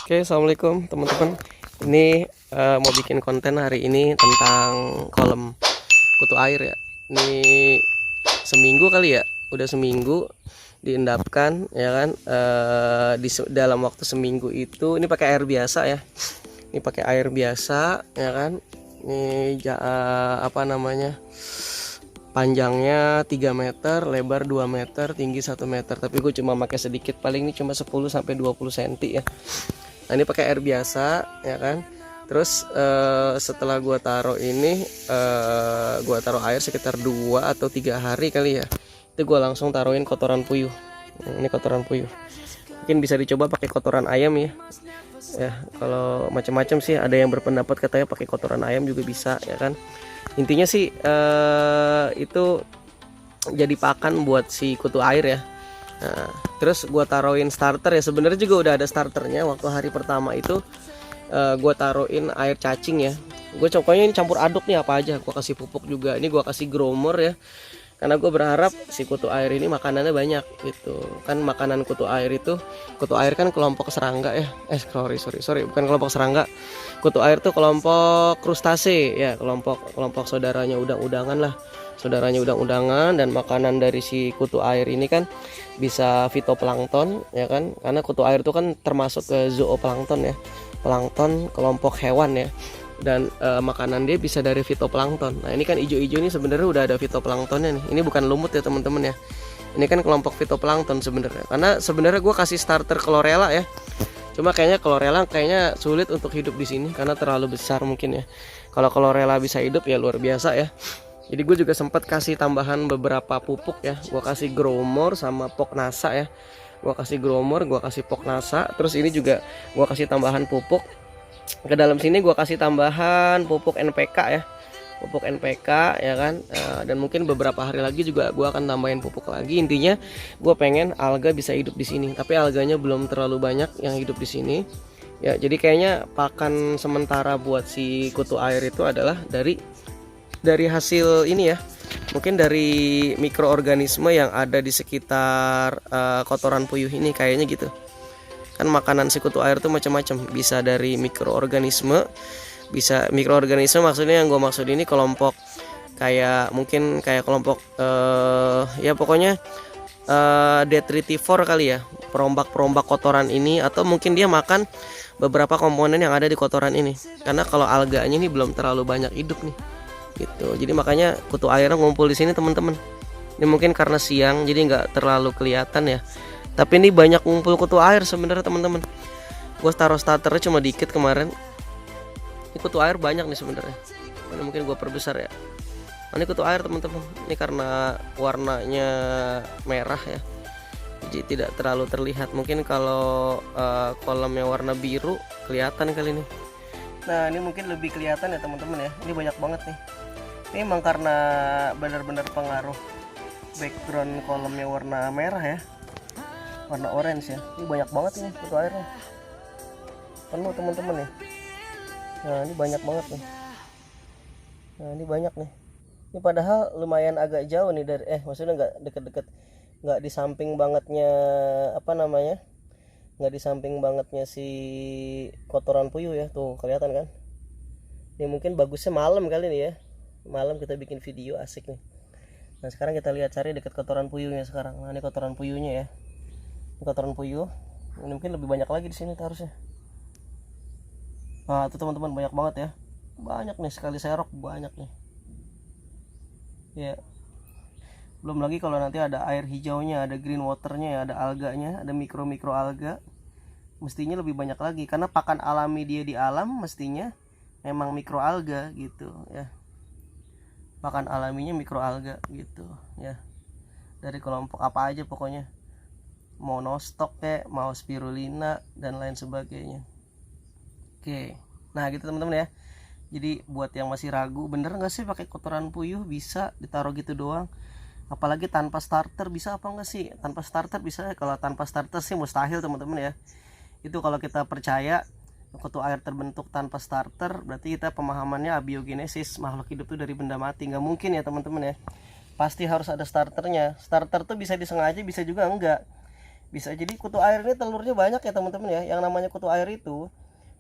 Oke, assalamualaikum teman-teman. Ini mau bikin konten hari ini tentang kolam kutu air ya. Ini seminggu kali ya, udah seminggu diendapkan ya kan. Dalam waktu seminggu itu, ini pakai air biasa ya. Ini pakai air biasa ya kan. Ini apa namanya? Panjangnya 3 meter, lebar 2 meter, tinggi 1 meter. Tapi gue cuma pakai sedikit, paling ini cuma 10 sampai 20 cm ya. Nah, ini pakai air biasa ya kan. Terus setelah gua taruh ini, gua taruh air sekitar 2 atau 3 hari kali ya. Itu gua langsung taruhin kotoran puyuh. Ini kotoran puyuh. Mungkin bisa dicoba pakai kotoran ayam ya. Ya, kalau macam-macam sih, ada yang berpendapat katanya pakai kotoran ayam juga bisa ya kan. Intinya sih itu jadi pakan buat si kutu air ya. Nah, terus gue taruhin starter ya. Sebenarnya juga udah ada starternya. Waktu hari pertama itu gue taruhin air cacing ya. Gue pokoknya ini campur aduk nih apa aja. Gue kasih pupuk juga. Ini gue kasih gromor ya. Karena gue berharap si kutu air ini makanannya banyak gitu. Kan makanan kutu air itu, kutu air kan kelompok serangga ya. Sorry, bukan kelompok serangga. Kutu air tuh kelompok krustase ya, kelompok saudaranya udang-udangan lah. Saudaranya udang-udangan, dan makanan dari si kutu air ini kan bisa fitoplankton ya kan. Karena kutu air itu kan termasuk ke zooplankton ya. Plankton kelompok hewan ya. Dan makanan dia bisa dari fitoplankton. Nah, ini kan hijau-hijau ini sebenarnya udah ada fitoplanktonnya nih. Ini bukan lumut ya teman-teman ya. Ini kan kelompok fitoplankton sebenarnya. Karena sebenarnya gue kasih starter chlorella ya. Cuma kayaknya chlorella sulit untuk hidup di sini karena terlalu besar mungkin ya. Kalau chlorella bisa hidup ya luar biasa ya. Jadi gue juga sempat kasih tambahan beberapa pupuk ya. Gue kasih gromor sama poknasa ya. Gue kasih gromor, gue kasih poknasa. Terus ini juga gue kasih tambahan pupuk. Ke dalam sini gue kasih tambahan pupuk NPK ya. Pupuk NPK ya kan. Dan mungkin beberapa hari lagi juga gue akan tambahin pupuk lagi. Intinya gue pengen alga bisa hidup di sini. Tapi alganya belum terlalu banyak yang hidup di sini. Ya, jadi kayaknya pakan sementara buat si kutu air itu adalah dari hasil ini ya, mungkin dari mikroorganisme yang ada di sekitar kotoran puyuh ini kayaknya gitu. Kan makanan si kutu air tuh macam-macam, bisa dari mikroorganisme, bisa mikroorganisme maksudnya yang gue maksud ini kelompok kayak mungkin kayak kelompok ya pokoknya detritivore kali ya, perombak kotoran ini, atau mungkin dia makan beberapa komponen yang ada di kotoran ini. Karena kalau alganya ini belum terlalu banyak hidup nih gitu. Jadi makanya kutu airnya ngumpul di sini teman-teman. Ini mungkin karena siang jadi nggak terlalu kelihatan ya. Tapi ini banyak ngumpul kutu air sebenarnya teman-teman. Gue taruh starternya cuma dikit kemarin. Ini kutu air banyak nih sebenarnya. Ini mungkin gue perbesar ya. Ini kutu air teman-teman. Ini karena warnanya merah ya. Jadi tidak terlalu terlihat. Mungkin kalau kolamnya warna biru kelihatan kali ini. Nah, ini mungkin lebih kelihatan ya teman-teman ya. Ini banyak banget nih. Ini emang karena benar-benar pengaruh background kolamnya warna merah ya, warna orange ya. Ini banyak banget ini kutu airnya, penuh teman-teman nih. Nah, ini banyak banget nih. Nah, ini banyak nih. Ini padahal lumayan agak jauh nih dari maksudnya nggak deket-deket, nggak di samping bangetnya apa namanya, nggak di samping bangetnya si kotoran puyuh ya. Tuh kelihatan kan. Ini mungkin bagusnya malam kali nih ya. Malam kita bikin video asik nih. Nah, sekarang kita lihat cari dekat kotoran puyuhnya sekarang. Nah, ini kotoran puyuhnya ya. Ini kotoran puyuh. Ini mungkin lebih banyak lagi di sini harusnya. Nah, itu teman-teman banyak banget ya. Banyak nih, sekali serok banyak nih. Ya. Belum lagi kalau nanti ada air hijaunya, ada green waternya ya, ada alganya, ada mikro alga. Mestinya lebih banyak lagi karena pakan alami dia di alam mestinya memang mikroalga gitu ya. Pakan alaminya mikroalga gitu ya. Dari kelompok apa aja pokoknya. Mau nostok kayak, mau spirulina dan lain sebagainya. Oke. Nah, gitu teman-teman ya. Jadi buat yang masih ragu, bener nggak sih pakai kotoran puyuh bisa ditaruh gitu doang? Apalagi tanpa starter bisa apa enggak sih? Tanpa starter bisa. Kalau tanpa starter sih mustahil teman-teman ya. Itu kalau kita percaya kutu air terbentuk tanpa starter, berarti kita pemahamannya abiogenesis, makhluk hidup itu dari benda mati. Nggak mungkin ya teman-teman ya. Pasti harus ada starternya. Starter tuh bisa disengaja, bisa juga enggak. Bisa jadi kutu air ini telurnya banyak ya teman-teman ya. Yang namanya kutu air itu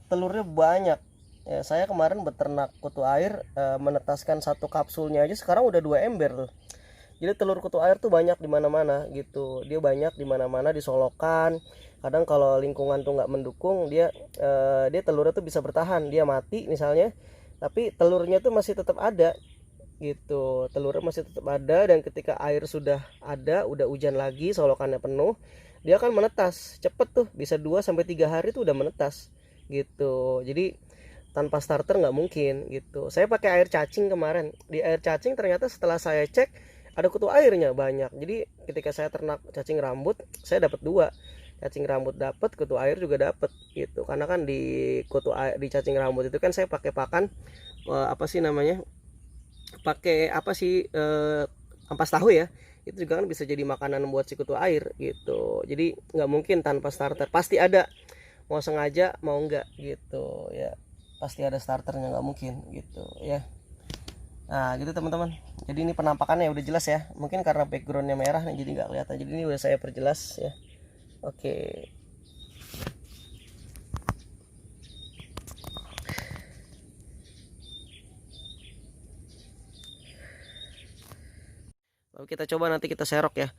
telurnya banyak ya. Saya kemarin beternak kutu air, menetaskan satu kapsulnya aja sekarang udah 2 ember tuh. Jadi telur kutu air tuh banyak di mana-mana gitu. Dia banyak di mana-mana, di solokan. Kadang kalau lingkungan tuh nggak mendukung, dia telurnya tuh bisa bertahan. Dia mati misalnya, tapi telurnya tuh masih tetap ada gitu. Telurnya masih tetap ada, dan ketika air sudah ada, udah hujan lagi, solokannya penuh, dia akan menetas. Cepet tuh, bisa 2 sampai 3 hari tuh udah menetas gitu. Jadi tanpa starter nggak mungkin gitu. Saya pakai air cacing kemarin. Di air cacing ternyata setelah saya cek ada kutu airnya banyak. Jadi ketika saya ternak cacing rambut, saya dapat 2. Cacing rambut dapat, kutu air juga dapat gitu. Karena kan di kutu air, di cacing rambut itu kan saya pakai pakan, apa sih namanya? Pakai apa sih, ampas tahu ya. Itu juga kan bisa jadi makanan buat si kutu air gitu. Jadi nggak mungkin tanpa starter. Pasti ada. Mau sengaja mau enggak gitu ya. Pasti ada starternya, nggak mungkin gitu ya. Nah gitu teman-teman, jadi ini penampakannya udah jelas ya. Mungkin karena backgroundnya merah nih jadi nggak kelihatan, jadi ini udah saya perjelas ya. Oke. Lalu kita coba, nanti kita serok ya.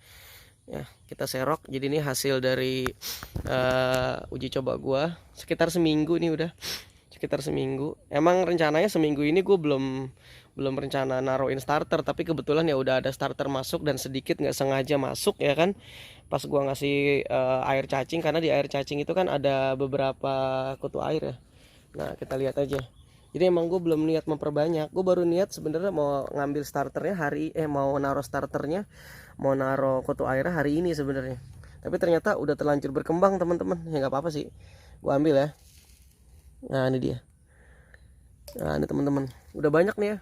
Ya kita serok. Jadi ini hasil dari uji coba gua sekitar seminggu nih, udah sekitar seminggu. Emang rencananya seminggu ini gue belum rencana naruhin starter, tapi kebetulan ya udah ada starter masuk, dan sedikit nggak sengaja masuk ya kan, pas gua ngasih air cacing. Karena di air cacing itu kan ada beberapa kutu air ya. Nah kita lihat aja. Jadi emang gue belum niat memperbanyak, gue baru niat sebenarnya mau ngambil starternya mau naruh starternya, mau naruh kutu airnya hari ini sebenarnya. Tapi ternyata udah terlanjur berkembang teman-teman, ya nggak apa-apa sih, gue ambil ya. Nah ini dia. Nah ini teman-teman, udah banyak nih ya.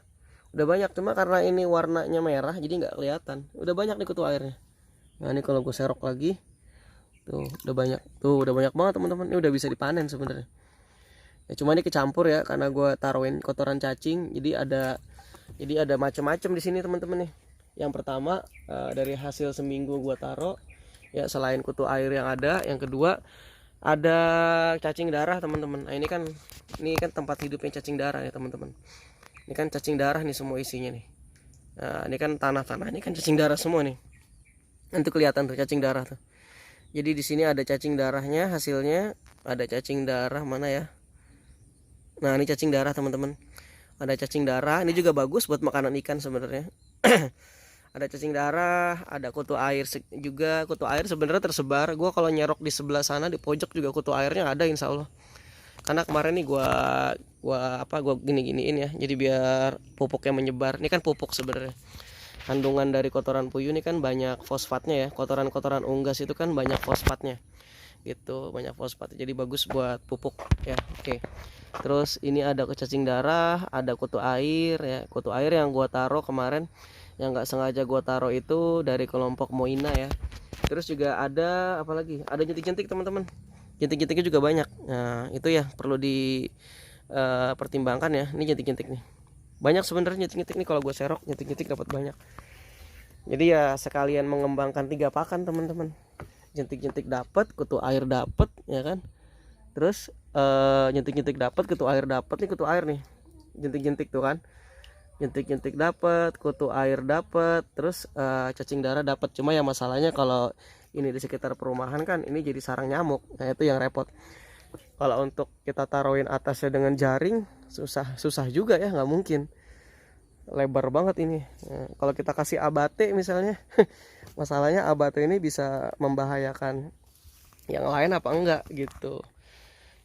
Udah banyak, cuma karena ini warnanya merah jadi nggak kelihatan. Udah banyak nih kutu airnya. Nah ini kalau gue serok lagi, tuh udah banyak. Tuh udah banyak banget teman-teman. Ini udah bisa dipanen sebenarnya. Ya cuma ini kecampur ya, karena gue taruhin kotoran cacing. Jadi ada macam-macam di sini teman-teman nih. Yang pertama, dari hasil seminggu gue taruh ya, selain kutu air yang ada, yang kedua ada cacing darah teman-teman. Nah ini kan tempat hidupnya cacing darah ya teman-teman. Ini kan cacing darah nih semua isinya nih. Nah ini kan tanah-tanah, ini kan cacing darah semua nih. Nanti kelihatan tuh cacing darah tuh. Jadi di sini ada cacing darahnya, hasilnya ada cacing darah mana ya. Nah ini cacing darah teman-teman. Ada cacing darah, ini juga bagus buat makanan ikan sebenarnya. Ada cacing darah, ada kutu air juga. Kutu air sebenarnya tersebar. Gua kalau nyerok di sebelah sana di pojok juga kutu airnya ada insya Allah. Karena kemarin nih gua gini-giniin ya. Jadi biar pupuknya menyebar. Ini kan pupuk sebenarnya. Kandungan dari kotoran puyuh ini kan banyak fosfatnya ya. Kotoran-kotoran unggas itu kan banyak fosfatnya. Gitu, banyak fosfat. Jadi bagus buat pupuk ya. Oke. Terus ini ada cacing darah, ada kutu air ya. Kutu air yang gua taruh kemarin, yang nggak sengaja gua taruh itu dari kelompok Moina ya. Terus juga ada apa lagi? Ada jentik-jentik teman-teman. Jentik-jentiknya juga banyak. Nah itu ya perlu dipertimbangkan ya. Ini jentik-jentik nih. Banyak sebenarnya jentik-jentik nih, kalau gue serok jentik-jentik dapat banyak. Jadi ya sekalian mengembangkan 3 pakan teman-teman. Jentik-jentik dapat, kutu air dapat ya kan. Terus jentik-jentik dapat, kutu air dapat. Nih kutu air nih. Jentik-jentik tuh kan. Jentik-jentik dapat, kutu air dapat, terus cacing darah dapat. Cuma yang masalahnya kalau ini di sekitar perumahan kan ini jadi sarang nyamuk. Nah itu yang repot. Kalau untuk kita taruhin atasnya dengan jaring susah juga ya, nggak mungkin. Lebar banget ini. Nah, kalau kita kasih abate misalnya, masalahnya abate ini bisa membahayakan yang lain apa enggak gitu.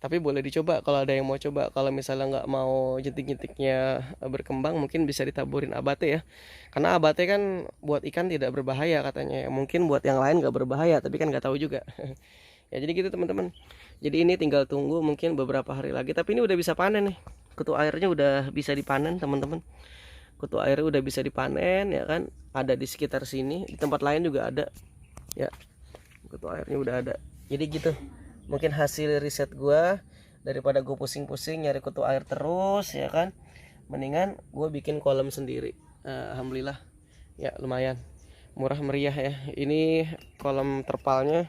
Tapi boleh dicoba kalau ada yang mau coba. Kalau misalnya nggak mau jentik-jentiknya berkembang, mungkin bisa ditaburin abate ya. Karena abate kan buat ikan tidak berbahaya katanya. Mungkin buat yang lain nggak berbahaya, tapi kan nggak tahu juga. Ya jadi gitu teman-teman. Jadi ini tinggal tunggu mungkin beberapa hari lagi. Tapi ini udah bisa panen nih. Kutu airnya udah bisa dipanen teman-teman. Kutu airnya udah bisa dipanen ya kan. Ada di sekitar sini. Di tempat lain juga ada. Ya. Kutu airnya udah ada. Jadi gitu. Mungkin hasil riset gue, daripada gue pusing-pusing nyari kutu air terus ya kan, mendingan gue bikin kolam sendiri. Alhamdulillah ya lumayan murah meriah ya. Ini kolam terpalnya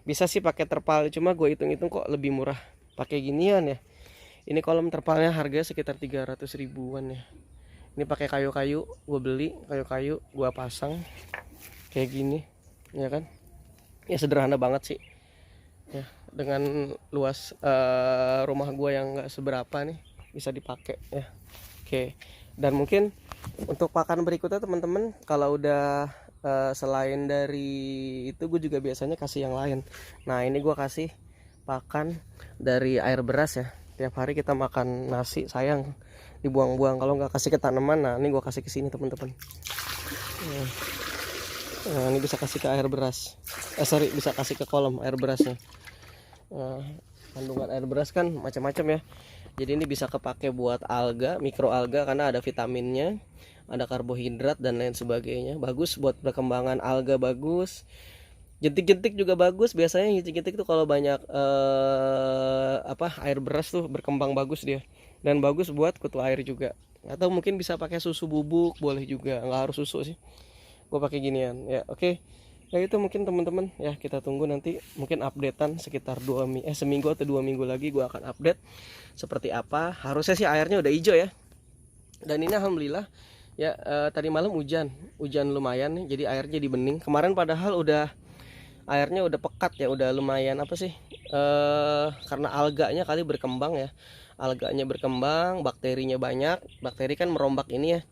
Bisa sih pakai terpal, cuma gue hitung-hitung kok lebih murah pakai ginian ya. Ini kolom terpalnya harganya sekitar 300 ribuan ya. Ini pakai kayu-kayu, gue beli kayu-kayu, gue pasang kayak gini, ya kan? Ya sederhana banget sih. Ya, dengan luas rumah gue yang nggak seberapa nih bisa dipakai ya. Oke. Dan mungkin untuk pakan berikutnya teman-teman, kalau udah selain dari itu gue juga biasanya kasih yang lain. Nah ini gue kasih pakan dari air beras ya. Tiap hari kita makan nasi, sayang dibuang-buang kalau nggak kasih ke tanaman. Nah ini gue kasih ke sini teman-teman. Nah, ini bisa kasih ke air beras. Bisa kasih ke kolam air berasnya. Kandungan air beras kan macam-macam ya. Jadi ini bisa kepake buat alga, mikroalga karena ada vitaminnya, ada karbohidrat dan lain sebagainya. Bagus buat perkembangan alga, bagus. Jentik-jentik juga bagus. Biasanya jentik-jentik tuh kalau banyak air beras tuh berkembang bagus dia. Dan bagus buat kutu air juga. Atau mungkin bisa pakai susu bubuk, boleh juga. Nggak harus susu sih. Gue pakai ginian. Ya, oke. Ya itu mungkin teman-teman ya, kita tunggu nanti mungkin updatean sekitar seminggu atau 2 minggu lagi gue akan update seperti apa. Harusnya sih airnya udah hijau ya. Dan ini alhamdulillah ya, tadi malam hujan lumayan nih, jadi airnya jadi bening. Kemarin padahal airnya udah pekat ya, udah lumayan karena alganya kali berkembang ya. Alganya berkembang, bakterinya banyak. Bakteri kan merombak ini ya.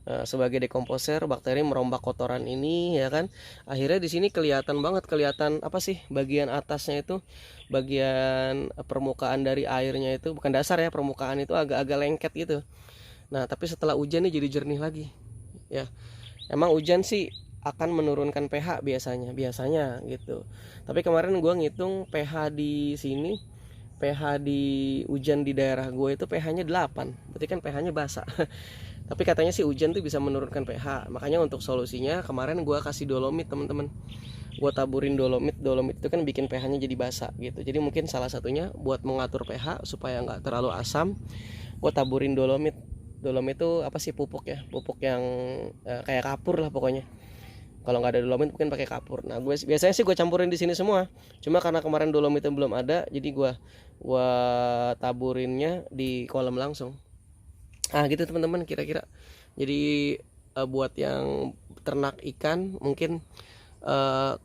Sebagai dekomposer, bakteri merombak kotoran ini ya kan. Akhirnya di sini kelihatan bagian atasnya itu, bagian permukaan dari airnya itu, bukan dasar ya, permukaan itu agak-agak lengket gitu. Nah tapi setelah hujan nih jadi jernih lagi ya. Emang hujan sih akan menurunkan pH biasanya gitu. Tapi kemarin gue ngitung pH di sini, pH di hujan di daerah gue itu pH-nya 8. Berarti kan pH-nya basah. Tapi katanya sih hujan tuh bisa menurunkan pH. Makanya untuk solusinya kemarin gue kasih dolomit teman-teman. Gue taburin dolomit itu kan bikin pH-nya jadi basah gitu. Jadi mungkin salah satunya buat mengatur pH supaya nggak terlalu asam, gue taburin dolomit. Dolomit itu pupuk ya, pupuk yang kayak kapur lah pokoknya. Kalau nggak ada dolomit mungkin pakai kapur. Nah gue biasanya sih gue campurin di sini semua. Cuma karena kemarin dolomitnya belum ada, jadi gue taburinnya di kolam langsung. Gitu teman-teman kira-kira. Jadi buat yang ternak ikan mungkin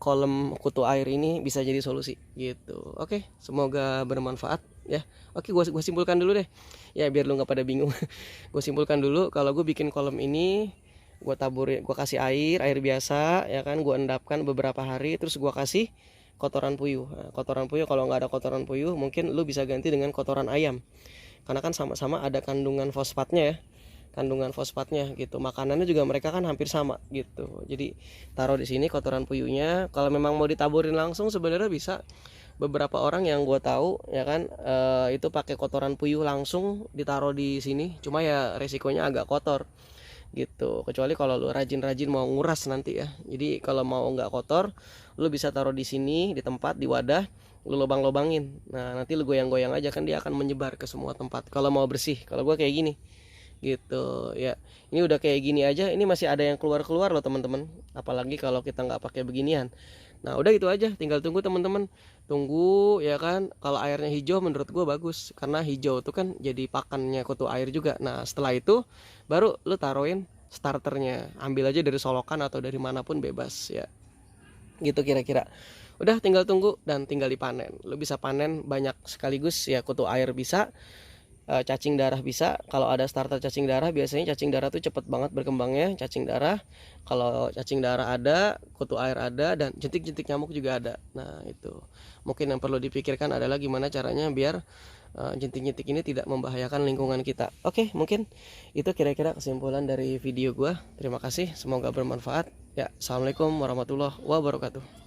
kolam kutu air ini bisa jadi solusi gitu. Oke, semoga bermanfaat ya. Oke, gue simpulkan dulu deh ya biar lu nggak pada bingung. Gue simpulkan dulu, kalau gue bikin kolam ini, gue kasih air biasa ya kan, gue endapkan beberapa hari, terus gue kasih kotoran puyuh. Nah, kotoran puyuh, kalau nggak ada kotoran puyuh mungkin lu bisa ganti dengan kotoran ayam, karena kan sama-sama ada kandungan fosfatnya gitu. Makanannya juga mereka kan hampir sama gitu. Jadi taruh di sini kotoran puyuhnya. Kalau memang mau ditaburin langsung sebenarnya bisa. Beberapa orang yang gue tahu ya kan, itu pakai kotoran puyuh langsung ditaruh di sini. Cuma ya resikonya agak kotor gitu. Kecuali kalau lu rajin-rajin mau nguras nanti ya. Jadi kalau mau nggak kotor, lu bisa taruh di sini, di tempat, di wadah, lu lubang-lubangin. Nah nanti lu goyang-goyang aja kan, dia akan menyebar ke semua tempat. Kalau mau bersih, kalau gue kayak gini gitu ya. Ini udah kayak gini aja, ini masih ada yang keluar loh teman-teman. Apalagi kalau kita nggak pakai beginian. Nah udah gitu aja, tinggal tunggu teman-teman. Tunggu ya kan. Kalau airnya hijau menurut gue bagus, karena hijau itu kan jadi pakannya kutu air juga. Nah setelah itu baru lu taruhin starternya. Ambil aja dari solokan atau dari manapun bebas ya. Gitu kira-kira. Udah tinggal tunggu dan tinggal dipanen. Lu bisa panen banyak sekaligus ya, kutu air bisa, cacing darah bisa. Kalau ada starter cacing darah, biasanya cacing darah tuh cepet banget berkembangnya. Cacing darah, kalau cacing darah ada, kutu air ada, dan jentik-jentik nyamuk juga ada. Nah itu mungkin yang perlu dipikirkan adalah gimana caranya biar jentik-jentik ini tidak membahayakan lingkungan kita. Oke, mungkin itu kira-kira kesimpulan dari video gua. Terima kasih, semoga bermanfaat ya. Assalamualaikum warahmatullahi wabarakatuh.